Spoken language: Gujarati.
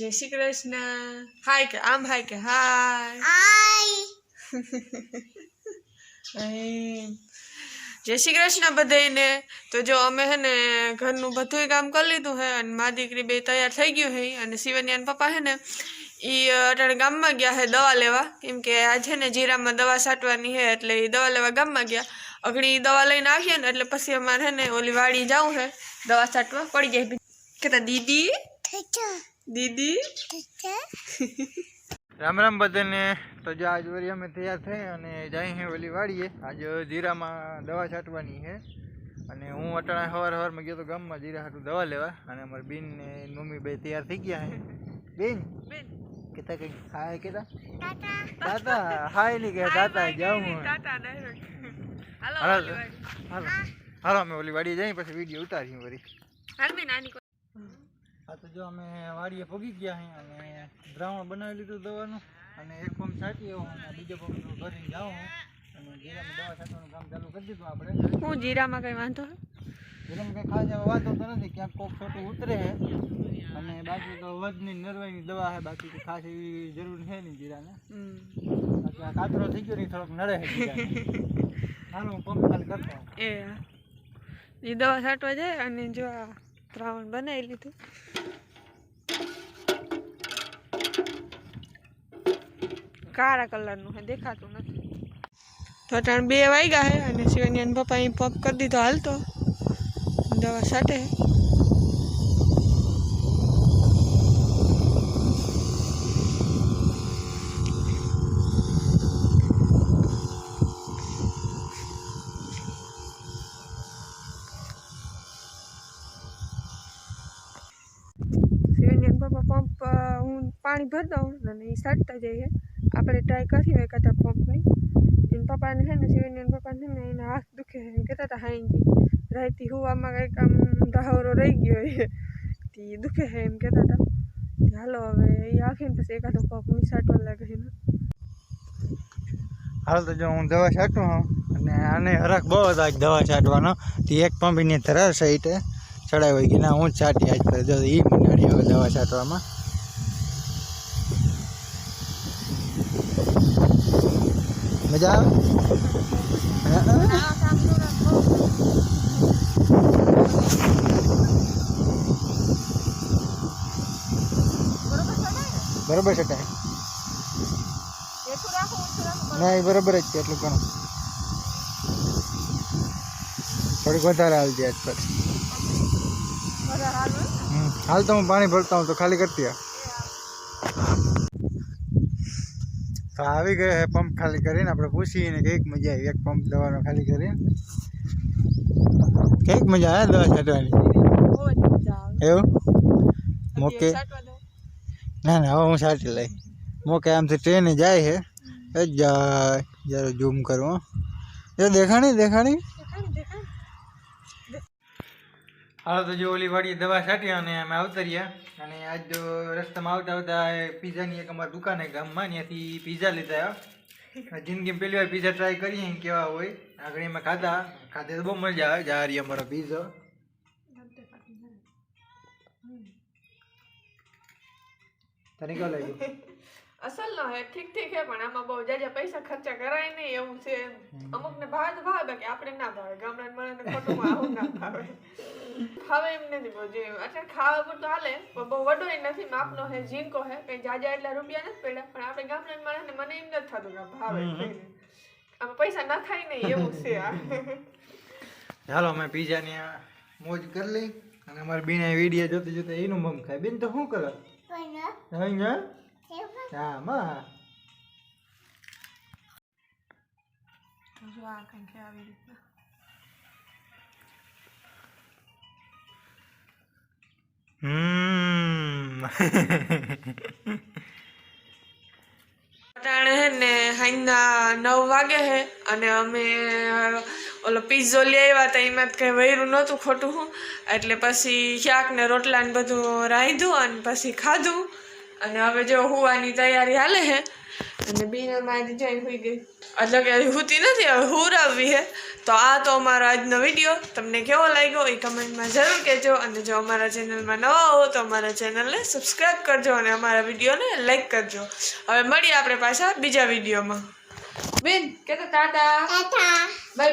જય શ્રી કૃષ્ણ. હાય કે આમ હાય કે હાય જય શ્રી કૃષ્ણ બધાને. તો જો અમે હે ને ઘરનું બધું કામ કરી લીધું હે અને મા દીકરી બે તૈયાર થઈ ગયું હે અને શિવન્યાન પપ્પા હે ને એ અટાણે ગામમાં ગયા હે દવા લેવા, કેમ કે આજ છે ને જીરામાં દવા છાંટવાની હે એટલે એ દવા લેવા ગામમાં ગયા. અગણી દવા લઈને આવીએ ને એટલે પછી અમારે હે ને ઓલી વાડી જવું હે દવા છાંટવા. પડી જાય કેતા દીદી દીદી રામ રામ બધાને. તો જો આજ વળી અમે તૈયાર થઈ અને જાય હે ઓલી વાડીએ. આજ જીરામાં દવા છાંટવાની છે અને હું અટાણા સવારમાં ગયો તો ગામમાં જીરા હાટું દવા લેવા અને અમારી બેન ને મમ્મી બે તૈયાર થઈ ગયા હે. બેન કેતા કઈ હાય કેતા તાતા હાય નહીં કે તાતા જાઉં હાલો અમે ઓલી વાડીએ જઈએ પછી વિડીયો ઉતારીએ વળી. હા તો જો અમે વાડીએ પગી ગયા હે અને દ્રાવણ બનાવી લીધું દવાનું અને એક પંપ છાંટી આવ્યો અને બીજો પંપ ભરીને જાઉં અને જીરામાં દવા છાંટવાનું કામ ચાલુ કરી દીધું આપણે. હું જીરામાં કઈ વાંધો જીરામાં કંઈ ખાસ એવો વાંધો તો નથી, ક્યાંક કોક છોટું ઉતરે છે અને બાકી તો વધની નરવાઈની દવા છે, બાકી તો ખાસ એવી જરૂર છે નહીં જીરાને. બાકી આ કાતરો થઈ ગયો નહીં થોડોક નડે છે જીરાને. હાલો હું પંપ ખાલી કરતો એ દવા છાંટવા જાય અને જો આ દ્રાવણ બનાવી લીધું. કાળા કલરનું છે, દેખાતું નથી. તો અટાણ 2 વાગ્યા હે અને શિવન્યાન પપ્પા અહીં પંપ કરી દીધો હાલતો દવા છાંટે. પપ્પા પંપ હું પાણી ભરી દઉં અને એ છાંટતા જઈએ. આપણે ટ્રાય કરીએ હોય કદાચ પંપની. એને પપ્પાને છે ને શિવન્યાન પપ્પાને છે ને એના હાથ દુખે છે એમ કહેતા હતા હાઈજી રાઈતી હુવામાં કંઈક આમ દહાવરો રહી ગયો એ દુખે છે એમ કહેતા હતા. હાલો હવે એ આખીને પછી એકાદો પંપ હું છાંટવા લાગે છે ને. હાલ તો જો હું દવા છાંટું હું અને આને હરખ બહુ હતો આજ દવા છાંટવાનો. તે એક પંપ એની ધરા સાઈડે ચડાવી હોય કે ના હું જ છાંટી આજ પર જો એ મંડાડી હવે દવા છાંટવામાં. મજા આવે બરોબર છટાય ના એ બરોબર જ છે એટલું ઘણું. થોડીક વધારે હાલતી આજ પર. હાલ તો હું પાણી ભરતા હું તો ખાલી કરતી. તો આવી ગયો હે પંપ ખાલી કરીને. આપણે પૂછીને કંઈક મજા આવી એક પંપ દવાનો ખાલી કરીને. કંઈક મજા આવે દવા છાંટવાની એવું મોકે. ના ના હવે હું છાંટી લઈ મોકે. આમથી ટ્રેને જાય છે જ જાય જરા ઝૂમ કરવું એ દેખાણી. હાલો તો જો ઓલી વાડી દવા છાંટી અને અમે આવતા રહ્યા અને આજ રસ્તામાં આવતા પીઝાની એક અમારી દુકાને ગામમાં ત્યાંથી પીઝા લીધા. જિંદગીમાં પહેલી વાર પીઝા ટ્રાય કરીએ કેવા હોય. આગળ એમાં ખાધે તો બહુ મજા આવે. જા રહી અમારો પીઝો. તને કેવો લાગ્યો? અસલ નો હે ઠીક હે પણ આમાં બહુ જાજા પૈસા ખર્ચા કરાય નહીં એવું છે. અમુક ને ભાવે તો ભાવે બાકી આપણે ના ભાવે. ગામડાના માણસને ખોટું આવું ના ભાવે. ખાવે એમ નથી બહુ જે એટલે ખાવા પૂરતો હાલે પણ બહુ વડો નથી. માપનો હે ઝીણકો હે કઈ જાજા એટલા રૂપિયા નથી પડ્યા પણ આપણે ગામડાના માણસને મને એમ નથી થતું કે ભાવે આમાં પૈસા ના થાય નહીં એવું છે. ચાલો અમે પીઝાની મોજ કરી લઈ અને અમારી બેન વિડીયો જોતા જોતા એનું મમ ખાય. બેન તો શું કરે? હા માં જો આ કંઈક આવી રીતના અટાણે હે ને સાંજના 9 વાગે હે અને અમે ઓલો પીઝો લઈ આવ્યા હતા. એમાં કંઈ વૈરું નહોતું ખોટું હું એટલે પછી શાક ને રોટલા ને બધું રાંધ્યું અને પછી ખાધું અને હવે જો હુવાની તૈયારી હાલે હે. અને બેન અમારી જઈને હોઈ ગઈ, એટલે કે હુતી નથી, હવે હુરાવવી હે. તો આ તો અમારો આજનો વિડીયો તમને કેવો લાગ્યો એ કમેન્ટમાં જરૂર કહેજો. અને જો અમારા ચેનલમાં નવા હો તો અમારા ચેનલને સબસ્ક્રાઈબ કરજો અને અમારા વિડીયોને લાઈક કરજો. હવે મળીએ આપણે પાછા બીજા વિડીયોમાં. બેન કે તો ટાટા. બાય.